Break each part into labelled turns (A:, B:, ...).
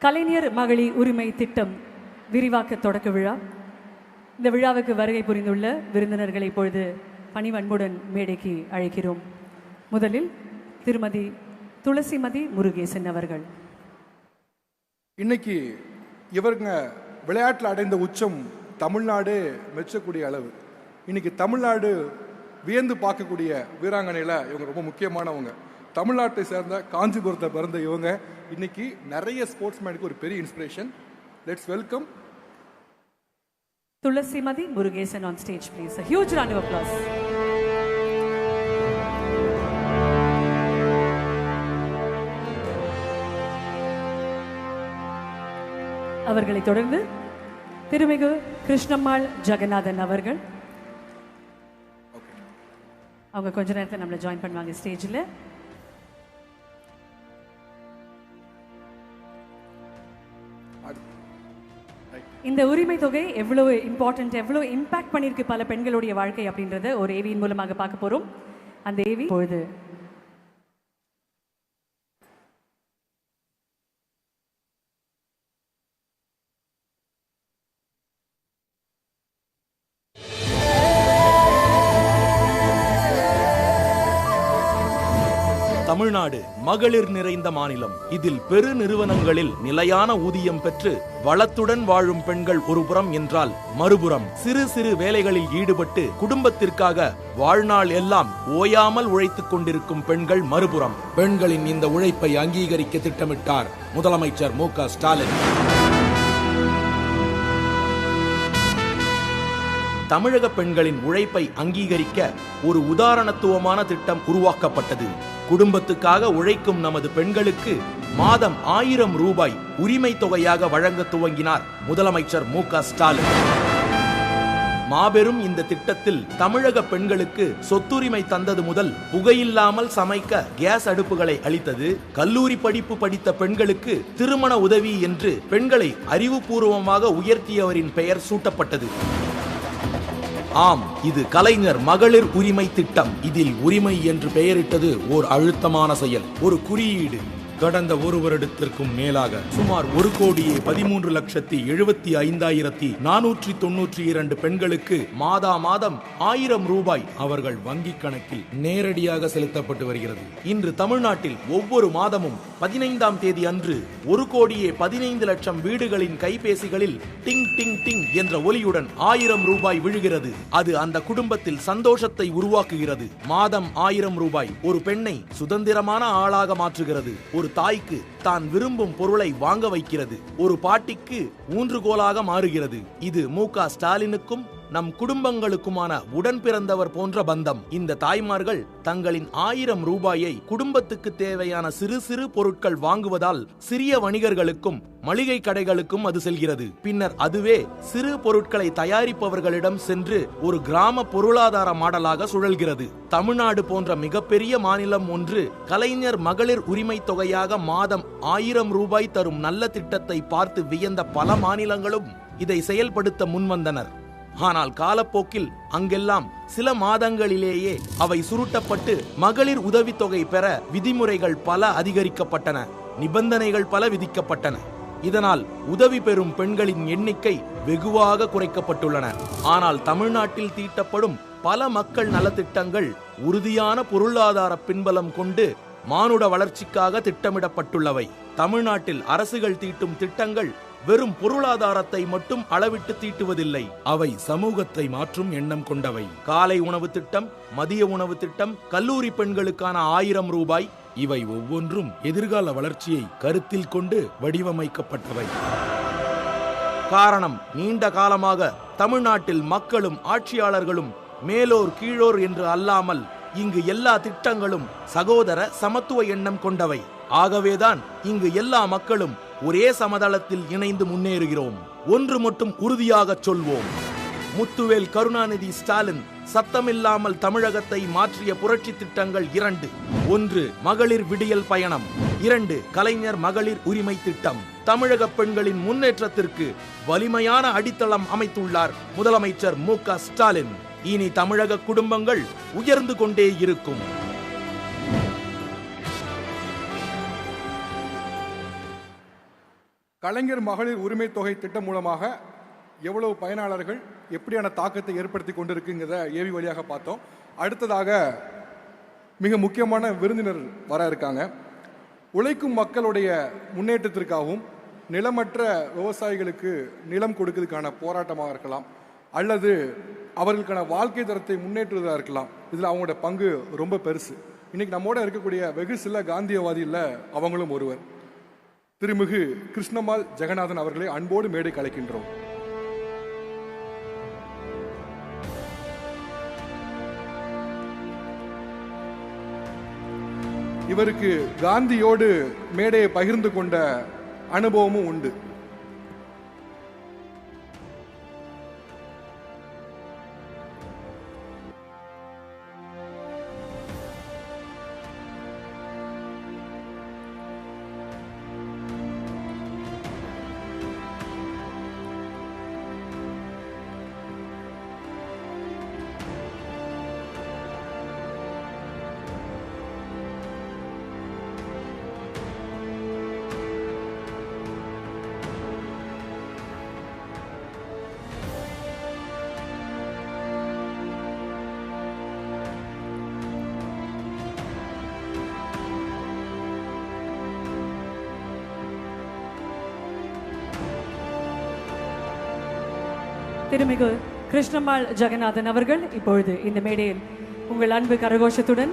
A: கலைஞர் மகளிர் உரிமை திட்டம் விரிவாக்க தொடக்க விழா. இந்த விழாவுக்கு வருகை புரிந்துள்ள விருந்தினர்களை இப்பொழுது பணிவன்புடன் மேடைக்கு அழைக்கிறோம். முதலில் திருமதி துளசிமதி முருகேசன் அவர்கள்.
B: இன்னைக்கு இவருங்க விளையாட்டில் அடைந்த உச்சம் தமிழ்நாடு மெச்சக்கூடிய அளவு. இன்னைக்கு தமிழ்நாடு வியந்து பார்க்கக்கூடிய வீராங்கனையில் இவங்க ரொம்ப முக்கியமானவங்க. தமிழ்நாட்டை சேர்ந்த காஞ்சிபுரத்தை பிறந்த இவங்க இன்னைக்கு நிறைய ஸ்போர்ட்ஸ்மேனுக்கு ஒரு பெரிய inspiration. Let's welcome
A: Thulasimathi Murugesan on stage, please. A huge round of applause. அவர்களை தொடர்ந்து திருமிகு கிருஷ்ணம்மாள் ஜெகநாதன் அவர்கள். அவங்க கொஞ்ச நேரத்தில் நம்மளை ஜாயின் பண்ணுவாங்க ஸ்டேஜில். இந்த உரிமை தொகை எவ்வளவு இம்பார்ட்டன்ட், எவ்வளவு இம்பாக்ட் பண்ணியிருக்கு பல பெண்களுடைய வாழ்க்கை அப்படின்றத ஒரு ஏவியின் மூலமாக பார்க்க போறோம். அந்த ஏவி பொழுது
C: தமிழ்நாடு மகளிர் நிறைந்த மாநிலம். இதில் பெரு நிறுவனங்களில் நிலையான ஊதியம் பெற்று வளத்துடன் வாழும் பெண்கள் ஒருபுறம் என்றால், மறுபுறம் சிறு சிறு வேலைகளில் ஈடுபட்டு குடும்பத்திற்காக வாழ்நாள் எல்லாம் ஓயாமல் உழைத்துக் கொண்டிருக்கும் பெண்கள் மறுபுறம். பெண்களின் இந்த உழைப்பை அங்கீகரிக்க திட்டமிட்டார் முதலமைச்சர் மு.க. ஸ்டாலின். தமிழக பெண்களின் உழைப்பை அங்கீகரிக்க ஒரு உதாரணத்துவமான திட்டம் உருவாக்கப்பட்டது. குடும்பத்துக்காக உழைக்கும் நமது பெண்களுக்கு மாதம் 1000 ரூபாய் உரிமை தொகையாக வழங்க துவங்கினார் முதலமைச்சர் மு.க. ஸ்டாலின். மாபெரும் இந்த திட்டத்தில் தமிழக பெண்களுக்கு சொத்துரிமை தந்தது முதல் புகையில்லாமல் சமைக்க கேஸ் அடுப்புகளை அளித்தது, கல்லூரி படிப்பு படித்த பெண்களுக்கு திருமண உதவி என்று பெண்களை அறிவுபூர்வமாக உயர்த்தியவரின் பெயர் சூட்டப்பட்டது. ஆம், இது கலைஞர் மகளிர் உரிமை திட்டம். இதில் உரிமை என்று பெயரிட்டது ஓர் அழுத்தமான செயல், ஒரு குறியீடு. கடந்த ஒரு வருடத்திற்கும் மேலாக சுமார் 1,75,492 பெண்களுக்கு மாதா மாதம் 1000 ரூபாய் அவர்கள் வங்கிக் கணக்கில் நேரடியாக செலுத்தப்பட்டு வருகிறது. இன்று தமிழ்நாட்டில் ஒவ்வொரு மாதமும் 15ஆம் தேதி அன்று 1,15,00,000 வீடுகளின் கைபேசிகளில் டிங் டிங் டிங் என்ற ஒலியுடன் 1000 ரூபாய் விழுகிறது. அது அந்த குடும்பத்தில் சந்தோஷத்தை உருவாக்குகிறது. மாதம் 1000 ரூபாய் ஒரு பெண்ணை சுதந்திரமான ஆளாக மாற்றுகிறது. ஒரு தாய்க்கு தான் விரும்பும் பொருளை வாங்க வைக்கிறது. ஒரு பாட்டிக்கு ஊன்றுகோலாக மாறுகிறது. இது மு.க. ஸ்டாலினுக்கும் நம் குடும்பங்களுக்குமான உடன் பிறந்தவர் போன்ற பந்தம். இந்த தாய்மார்கள் தங்களின் 1000 ரூபாயை குடும்பத்துக்கு தேவையான சிறு சிறு பொருட்கள் வாங்குவதால் சிறிய வணிகர்களுக்கும் மளிகை கடைகளுக்கும் அது செல்கிறது. பின்னர் அதுவே சிறு பொருட்களை தயாரிப்பவர்களிடம் சென்று ஒரு கிராம பொருளாதார மாடலாக சுழல்கிறது. தமிழ்நாடு போன்ற மிகப்பெரிய மாநிலம் ஒன்று கலைஞர் மகளிர் உரிமை தொகையாக மாதம் 1000 ரூபாய் தரும் நல்ல திட்டத்தை பார்த்து வியந்த பல மாநிலங்களும் இதை செயல்படுத்த முன்வந்தனர். ஆனால் காலப்போக்கில் அங்கெல்லாம் சில மாதங்களிலேயே அவை சுருட்டப்பட்டு மகளிர் உதவித்தொகை பெற விதிமுறைகள் பல அதிகரிக்கப்பட்டன, நிபந்தனைகள் பல விதிக்கப்பட்டன. இதனால் உதவி பெறும் பெண்களின் எண்ணிக்கை வெகுவாக குறைக்கப்பட்டுள்ளன. ஆனால் தமிழ்நாட்டில் தீட்டப்படும் பல மக்கள் நலத்திட்டங்கள் உறுதியான பொருளாதார பின்பலம் கொண்டு மானுட வளர்ச்சிக்காக திட்டமிடப்பட்டுள்ளவை. தமிழ்நாட்டில் அரசுகள் தீட்டும் திட்டங்கள் வெறும் பொருளாதாரத்தை மட்டும் அளவிட்டு தீட்டுவதில்லை, அவை சமூகத்தை மாற்றும் எண்ணம் கொண்டவை. காலை உணவு திட்டம், மதிய உணவு திட்டம், கல்லூரி பெண்களுக்கான 1000 ரூபாய், இவை ஒவ்வொன்றும் எதிர்கால வளர்ச்சியை கருத்தில் கொண்டு வடிவமைக்கப்பட்டவை. காரணம், நீண்ட காலமாக தமிழ்நாட்டில் மக்களும் ஆட்சியாளர்களும் மேலோர் கீழோர் என்று அல்லாமல் இங்கு எல்லா திட்டங்களும் சகோதர சமத்துவ எண்ணம் கொண்டவை. ஆகவேதான் இங்கு எல்லா மக்களும் ஒரே சமதளத்தில் இணைந்து முன்னேறுகிறோம். ஒன்று மட்டும் உறுதியாக சொல்வோம், முத்துவேல் கருணாநிதி ஸ்டாலின் சத்தமில்லாமல் தமிழகத்தை மாற்றிய புரட்சி திட்டங்கள் 2. 1. மகளிர் விடியல் பயணம். 2. கலைஞர் மகளிர் உரிமை திட்டம். தமிழக பெண்களின் முன்னேற்றத்திற்கு வலிமையான அடித்தளம் அமைத்துள்ளார் முதலமைச்சர் மு.க. ஸ்டாலின். இனி தமிழக குடும்பங்கள் உயர்ந்து கொண்டே இருக்கும்.
B: கலைஞர் மகளிர் உரிமை தொகை திட்டம் மூலமாக எவ்வளவு பயனாளர்கள் எப்படியான தாக்கத்தை ஏற்படுத்தி கொண்டிருக்குங்கிறத ஏவி வழியாக பார்த்தோம். அடுத்ததாக மிக முக்கியமான விருந்தினர் வர இருக்காங்க. உழைக்கும் மக்களுடைய முன்னேற்றத்திற்காகவும் நிலமற்ற விவசாயிகளுக்கு நிலம் கொடுக்கிறதுக்கான போராட்டமாக இருக்கலாம், அல்லது அவர்களுக்கான வாழ்க்கை தரத்தை முன்னேற்றுவதாக இருக்கலாம். இதில் அவங்களோட பங்கு ரொம்ப பெருசு. இன்னைக்கு நம்மோட இருக்கக்கூடிய வெகு சில காந்தியவாதியில் அவங்களும் ஒருவர். திருமிகு கிருஷ்ணம்மாள் ஜெகநாதன் அவர்களை அன்போடு மேடை கலைக்கின்றோம். இவருக்கு காந்தியோடு மேடையை பகிர்ந்து கொண்ட அனுபவமும் உண்டு.
A: திருமிகு கிருஷ்ணம்மாள் ஜெகநாதன் அவர்கள் இப்பொழுது இந்த மேடையில் உங்கள் அன்பு கரகோஷத்துடன்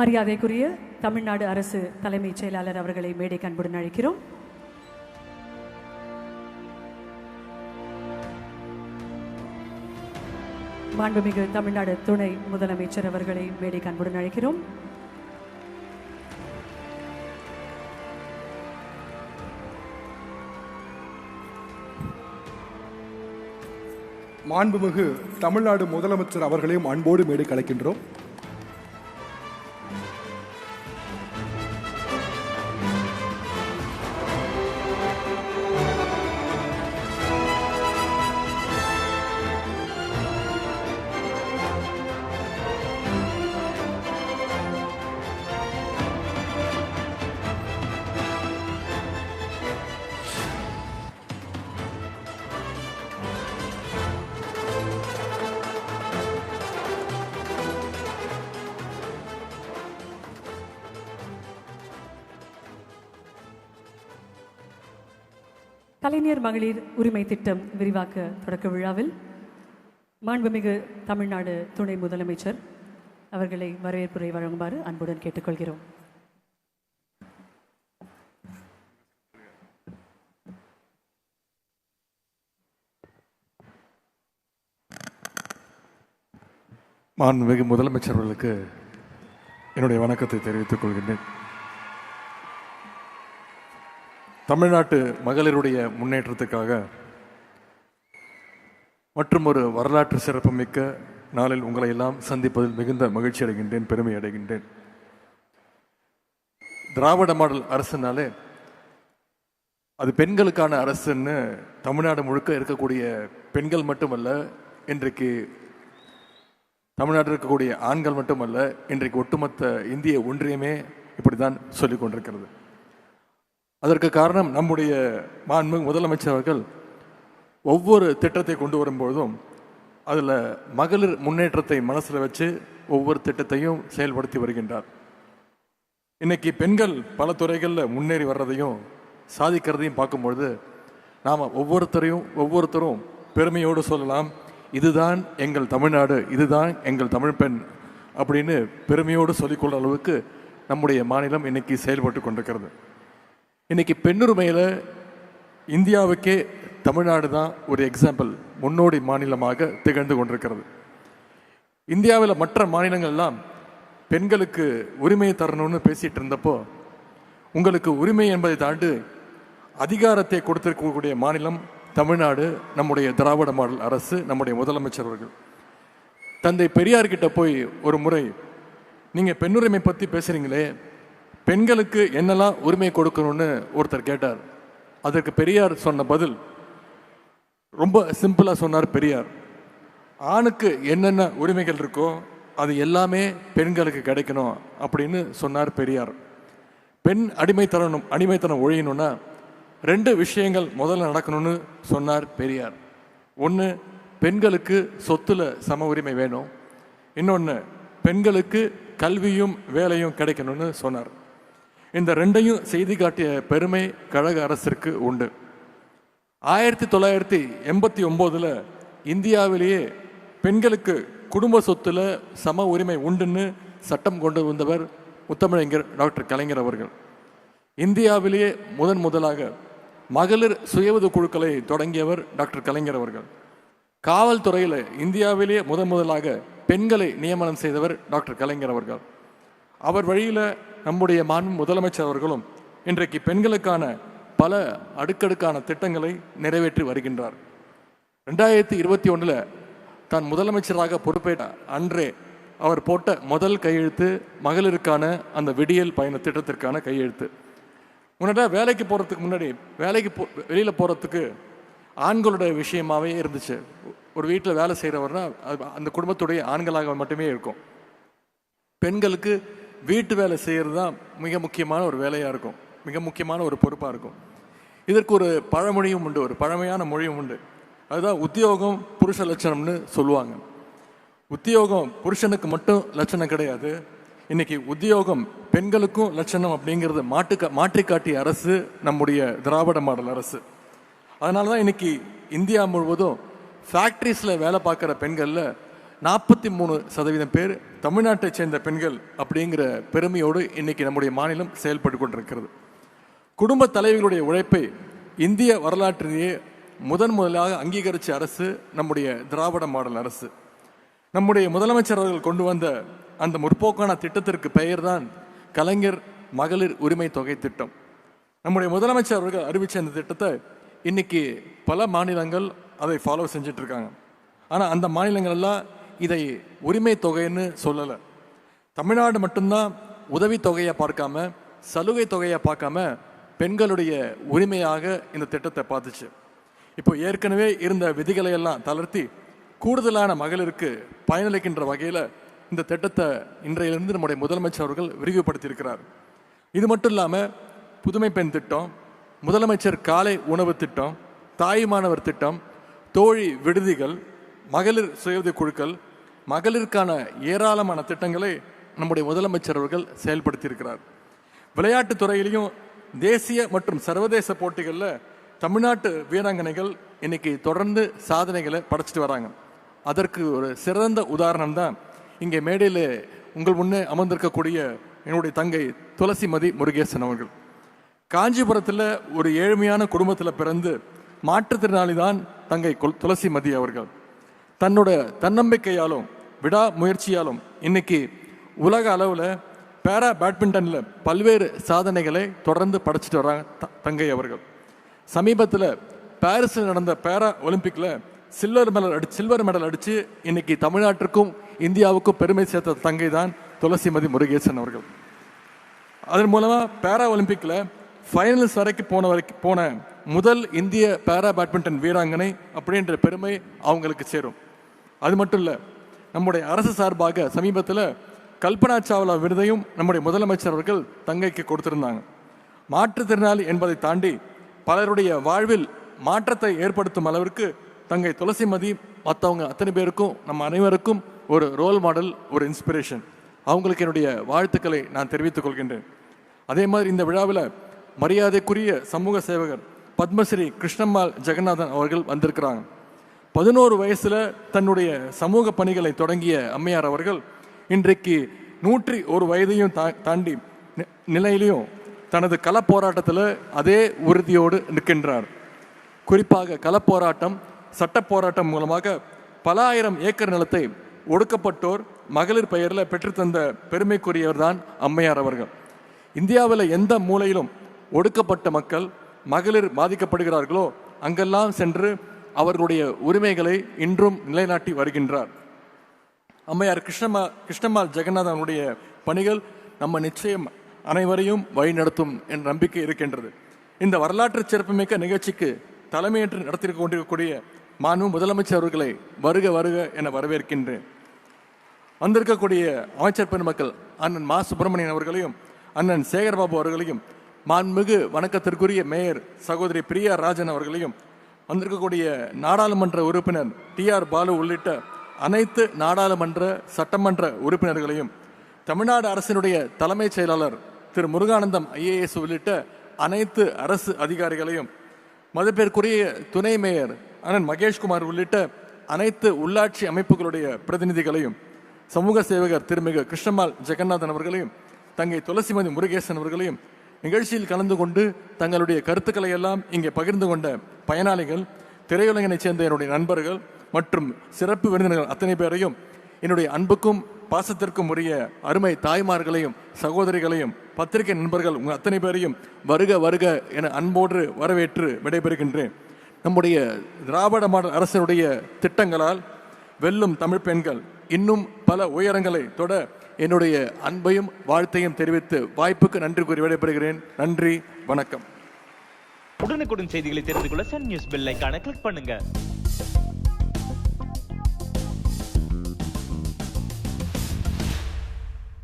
A: மரியாதைக்குரிய தமிழ்நாடு அரசு தலைமைச் செயலாளர் அவர்களை மேடைக்கு அன்புடன் அழைக்கிறோம். மாண்புமிகு தமிழ்நாடு துணை முதலமைச்சர் அவர்களை மேடைக்கு அன்புடன் அழைக்கிறோம்.
B: மாண்புமிகு தமிழ்நாடு முதலமைச்சர் அவர்களையும் அன்போடு மேடை கலைக்கின்றோம்.
A: கலைஞர் மகளிர் உரிமை திட்டம் விரிவாக்க தொடக்க விழாவில் மாண்புமிகு தமிழ்நாடு துணை முதலமைச்சர் அவர்களை வரவேற்புரை வழங்குமாறு அன்புடன் கேட்டுக்கொள்கிறோம்.
D: மாண்புமிகு முதலமைச்சர் அவர்களுக்கு என்னுடைய வணக்கத்தை தெரிவித்துக் கொள்கின்றேன். தமிழ்நாட்டு மகளிருடைய முன்னேற்றத்துக்காக மற்றும் ஒரு வரலாற்று சிறப்புமிக்க நாளில் உங்களை எல்லாம் சந்திப்பதில் மிகுந்த மகிழ்ச்சி அடைகின்றேன், பெருமை அடைகின்றேன். திராவிட மாடல் அரசுனாலே அது பெண்களுக்கான அரசுன்னு தமிழ்நாடு முழுக்க இருக்கக்கூடிய பெண்கள் மட்டுமல்ல, இன்றைக்கு தமிழ்நாட்டில் இருக்கக்கூடிய ஆண்கள் மட்டுமல்ல, இன்றைக்கு ஒட்டுமொத்த இந்திய ஒன்றியமே இப்படிதான் சொல்லிக் கொண்டிருக்கிறது. அதற்கு காரணம் நம்முடைய மாண்புமிகு முதலமைச்சர் அவர்கள் ஒவ்வொரு திட்டத்தை கொண்டு வரும்பொழுதும் அதில் மகளிர் முன்னேற்றத்தை மனசில் வச்சு ஒவ்வொரு திட்டத்தையும் செயல்படுத்தி வருகின்றார். இன்னைக்கு பெண்கள் பல துறைகளில் முன்னேறி வர்றதையும் சாதிக்கிறதையும் பார்க்கும்பொழுது நாம் ஒவ்வொருத்தரும் பெருமையோடு சொல்லலாம், இதுதான் எங்கள் தமிழ்நாடு, இதுதான் எங்கள் தமிழ் பெண் அப்படின்னு பெருமையோடு சொல்லிக்கொள்கிற அளவுக்கு நம்முடைய மாநிலம் இன்னைக்கு செயல்பட்டு கொண்டிருக்கிறது. இன்னைக்கு பெண்ணுரிமையில் இந்தியாவுக்கே தமிழ்நாடு தான் ஒரு எக்ஸாம்பிள், முன்னோடி மாநிலமாக திகழ்ந்து கொண்டிருக்கிறது. இந்தியாவில் மற்ற மாநிலங்கள்லாம் பெண்களுக்கு உரிமையை தரணும்னு பேசிட்டு இருந்தப்போ, உங்களுக்கு உரிமை என்பதை தாண்டி அதிகாரத்தை கொடுத்திருக்கக்கூடிய மாநிலம் தமிழ்நாடு, நம்முடைய திராவிட மாடல் அரசு, நம்முடைய முதலமைச்சர் அவர்கள். தந்தை பெரியார்கிட்ட போய் ஒரு முறை, நீங்கள் பெண்ணுரிமை பற்றி பேசுகிறீங்களே, பெண்களுக்கு என்னெல்லாம் உரிமை கொடுக்கணும்னு ஒருத்தர் கேட்டார். அதற்கு பெரியார் சொன்ன பதில் ரொம்ப சிம்பிளாக சொன்னார். பெரியார், ஆணுக்கு என்னென்ன உரிமைகள் இருக்கோ அது எல்லாமே பெண்களுக்கு கிடைக்கணும் அப்படின்னு சொன்னார் பெரியார். பெண் அடிமைத்தனம் ஒழியணும்னா 2 விஷயங்கள் முதல்ல நடக்கணும்னு சொன்னார் பெரியார். ஒன்று, பெண்களுக்கு சொத்துல சம உரிமை வேணும். இன்னொன்று, பெண்களுக்கு கல்வியும் வேலையும் கிடைக்கணும்னு சொன்னார். இந்த 2ஐயும் செய்தி காட்டிய பெருமை கழக அரசிற்கு உண்டு. 1989 இந்தியாவிலேயே பெண்களுக்கு குடும்ப சொத்துல சம உரிமை உண்டுன்னு சட்டம் கொண்டு வந்தவர் முத்தமிழறிஞர் டாக்டர் கலைஞர் அவர்கள். இந்தியாவிலேயே முதலாக மகளிர் சுயஉதவி குழுக்களை தொடங்கியவர் டாக்டர் கலைஞர் அவர்கள். காவல்துறையில் இந்தியாவிலேயே முதலாக பெண்களை நியமனம் செய்தவர் டாக்டர் கலைஞர் அவர்கள். அவர் வழியில் நம்முடைய மாண்பு முதலமைச்சர் அவர்களும் இன்றைக்கு பெண்களுக்கான பல அடுக்கடுக்கான திட்டங்களை நிறைவேற்றி வருகின்றார். 2021 தான் முதலமைச்சராக பொறுப்பேற்ற அன்றே அவர் போட்ட முதல் கையெழுத்து மகளிருக்கான அந்த விடியல் பயண திட்டத்திற்கான கையெழுத்து. முன்னாடி வேலைக்கு போகிறதுக்கு முன்னாடி வெளியில் போகிறதுக்கு ஆண்களுடைய விஷயமாகவே இருந்துச்சு. ஒரு வீட்டில் வேலை செய்கிறவர்னா அந்த குடும்பத்துடைய ஆண்களாக மட்டுமே இருக்கும். பெண்களுக்கு வீட்டு வேலை செய்கிறது தான் மிக முக்கியமான ஒரு வேலையாக இருக்கும், மிக முக்கியமான ஒரு பொறுப்பாக இருக்கும். இதற்கு ஒரு பழமொழியும் உண்டு, ஒரு பழமையான மொழியும் உண்டு. அதுதான் உத்தியோகம் புருஷ லட்சணம்னு சொல்லுவாங்க. உத்தியோகம் புருஷனுக்கு மட்டும் லட்சணம் கிடையாது, இன்னைக்கு உத்தியோகம் பெண்களுக்கும் லட்சணம் அப்படிங்கிறது மாற்றி காட்டிய அரசு நம்முடைய திராவிட மாடல் அரசு. அதனால தான் இன்னைக்கு இந்தியா முழுவதும் ஃபேக்ட்ரிஸில் வேலை பார்க்குற பெண்களில் 43% பேர் தமிழ்நாட்டை சேர்ந்த பெண்கள் அப்படிங்கிற பெருமையோடு இன்னைக்கு நம்முடைய மாநிலம் செயல்பட்டு கொண்டிருக்கிறது. குடும்ப தலைவிகளுடைய உழைப்பை இந்திய வரலாற்றிலேயே முதலாக அங்கீகரித்த அரசு நம்முடைய திராவிட மாடல் அரசு. நம்முடைய முதலமைச்சர் அவர்கள் கொண்டு வந்த அந்த முற்போக்கான திட்டத்திற்கு பெயர் தான் கலைஞர் மகளிர் உரிமை தொகை திட்டம். நம்முடைய முதலமைச்சர் அவர்கள் அறிவித்த அந்த திட்டத்தை இன்னைக்கு பல மாநிலங்கள் அதை ஃபாலோ செஞ்சுட்டு இருக்காங்க. ஆனால் அந்த மாநிலங்கள்லாம் இதை உரிமை தொகைன்னு சொல்லலை. தமிழ்நாடு மட்டும்தான் உதவி தொகையை பார்க்காம, சலுகை தொகையை பார்க்காம பெண்களுடைய உரிமையாக இந்த திட்டத்தை பார்த்துச்சு. இப்போ ஏற்கனவே இருந்த விதிகளை எல்லாம் தளர்த்தி கூடுதலான மகளிருக்கு பயனளிக்கின்ற வகையில் இந்த திட்டத்தை இன்றையிலிருந்து நம்முடைய முதலமைச்சர் அவர்கள் விரிவுபடுத்தியிருக்கிறார். இது மட்டும் இல்லாமல் புதுமை பெண் திட்டம், முதலமைச்சர் காலை உணவு திட்டம், தாய்மானவர் திட்டம், தோழி விடுதிகள், மகளிர் சுயஉதவி குழுக்கள், மகளிருக்கான ஏராளமான திட்டங்களை நம்முடைய முதலமைச்சர் அவர்கள் செயல்படுத்தியிருக்கிறார். விளையாட்டு துறையிலையும் தேசிய மற்றும் சர்வதேச போட்டிகளில் தமிழ்நாட்டு வீராங்கனைகள் இன்னைக்கு தொடர்ந்து சாதனைகளை படைச்சிட்டு வராங்க. அதற்கு ஒரு சிறந்த உதாரணம் தான் இங்கே மேடையில் உங்கள் முன்னே அமர்ந்திருக்கக்கூடிய என்னுடைய தங்கை துளசிமதி முருகேசன் அவர்கள். காஞ்சிபுரத்தில் ஒரு ஏழ்மையான குடும்பத்தில் பிறந்து மாற்றுத்திறனாளி தான் தங்கை துளசிமதி அவர்கள். தன்னோட தன்னம்பிக்கையாலும் விடாமுயற்சியாலும் இன்னைக்கு உலக அளவில் பேரா பேட்மிண்டனில் பல்வேறு சாதனைகளை தொடர்ந்து படைச்சிட்டு வராங்க தங்கை அவர்கள். சமீபத்தில் பாரிஸில் நடந்த பேரா ஒலிம்பிக்கில் சில்வர் மெடல் அடித்து இன்னைக்கு தமிழ்நாட்டிற்கும் இந்தியாவுக்கும் பெருமை சேர்த்த தங்கை தான் துளசிமதி முருகேசன் அவர்கள். அதன் மூலமாக பேரா ஒலிம்பிக்கில் ஃபைனல்ஸ் வரைக்கும் போன முதல் இந்திய பேரா பேட்மிண்டன் வீராங்கனை அப்படின்ற பெருமை அவங்களுக்கு சேரும். அது மட்டும் இல்லை, நம்முடைய அரசு சார்பாக சமீபத்தில் கல்பனா சாவ்லா விருதையும் நம்முடைய முதலமைச்சர் அவர்கள் தங்கைக்கு கொடுத்திருந்தாங்க. மாற்றுத்திறனாளி என்பதை தாண்டி பலருடைய வாழ்வில் மாற்றத்தை ஏற்படுத்தும் அளவிற்கு தங்கை துளசிமதி மற்றவங்க அத்தனை பேருக்கும் நம்ம அனைவருக்கும் ஒரு ரோல் மாடல், ஒரு இன்ஸ்பிரேஷன். அவங்களுக்கு என்னுடைய வாழ்த்துக்களை நான் தெரிவித்துக் கொள்கின்றேன். அதே மாதிரி இந்த விழாவில் மரியாதைக்குரிய சமூக சேவகர் பத்மஸ்ரீ கிருஷ்ணம்மாள் ஜெகநாதன் அவர்கள் வந்திருக்கிறாங்க. 11 வயசுல தன்னுடைய சமூக பணிகளை தொடங்கிய அம்மையார் அவர்கள் இன்றைக்கு 101 வயதையும் தாண்டி நிலையிலையும் தனது களப்போராட்டத்தில் அதே உறுதியோடு நிற்கின்றார். குறிப்பாக களப்போராட்டம், சட்ட போராட்டம் மூலமாக பல ஆயிரம் ஏக்கர் நிலத்தை ஒடுக்கப்பட்டோர் மகளிர் பெயரில் பெற்றுத்தந்த பெருமைக்குரியவர் தான் அம்மையார் அவர்கள். இந்தியாவில் எந்த மூலையிலும் ஒடுக்கப்பட்ட மக்கள், மகளிர் பாதிக்கப்படுகிறார்களோ அங்கெல்லாம் சென்று அவர்களுடைய உரிமைகளை இன்றும் நிலைநாட்டி வருகின்றார். அம்மையார் கிருஷ்ணம்மாள் ஜெகநாதனுடைய பணிகள் நம்ம நிச்சயம் அனைவரையும் வழிநடத்தும் என்ற நம்பிக்கை இருக்கின்றது. இந்த வரலாற்று சிறப்புமிக்க நிகழ்ச்சிக்கு தலைமையேற்று நடத்தி கொண்டிருக்கக்கூடிய மாண்பு முதலமைச்சர் அவர்களை வருக வருக என வரவேற்கின்றேன். வந்திருக்கக்கூடிய அமைச்சர் பெருமக்கள் அண்ணன் மா சுப்பிரமணியன் அவர்களையும் அண்ணன் சேகர்பாபு அவர்களையும், மாண்புமிகு வணக்கத்திற்குரிய மேயர் சகோதரி பிரியா ராஜன் அவர்களையும், வந்திருக்கக்கூடிய நாடாளுமன்ற உறுப்பினர் TR பாலு உள்ளிட்ட அனைத்து நாடாளுமன்ற சட்டமன்ற உறுப்பினர்களையும், தமிழ்நாடு அரசினுடைய தலைமைச் செயலாளர் திரு முருகானந்தம் IAS உள்ளிட்ட அனைத்து அரசு அதிகாரிகளையும், மதிப்பிற்குரிய துணை மேயர் அண்ணன் மகேஷ்குமார் உள்ளிட்ட அனைத்து உள்ளாட்சி அமைப்புகளுடைய பிரதிநிதிகளையும், சமூக சேவகர் திருமிகு கிருஷ்ணம்மாள் ஜெகநாதன் அவர்களையும், தங்கை துளசிமதி முருகேசன் அவர்களையும், நிகழ்ச்சியில் கலந்து கொண்டு தங்களுடைய கருத்துக்களை எல்லாம் இங்கே பகிர்ந்து கொண்ட பயனாளிகள், திரையுலகினைச் சேர்ந்த என்னுடைய நண்பர்கள் மற்றும் சிறப்பு விருந்தினர்கள் அத்தனை பேரையும், என்னுடைய அன்புக்கும் பாசத்திற்கும் உரிய அருமை தாய்மார்களையும் சகோதரிகளையும் பத்திரிகை நண்பர்கள் உங்கள் அத்தனை பேரையும் வருக வருக என அன்போடு வரவேற்று விடைபெறுகின்றேன். நம்முடைய திராவிட மாடல் அரசினுடைய திட்டங்களால் வெல்லும் தமிழ் பெண்கள் இன்னும் பல உயரங்களை தொட என்னுடைய அன்பையும் வாழ்த்தையும் தெரிவித்து வாய்ப்புக்கு நன்றி கூறி விடைபெறுகிறேன். நன்றி, வணக்கம்.
E: உடனுக்குடன் செய்திகளை தெரிந்து கொள்ள சன் நியூஸ் பெல் ஐகானை கிளிக் பண்ணுங்க.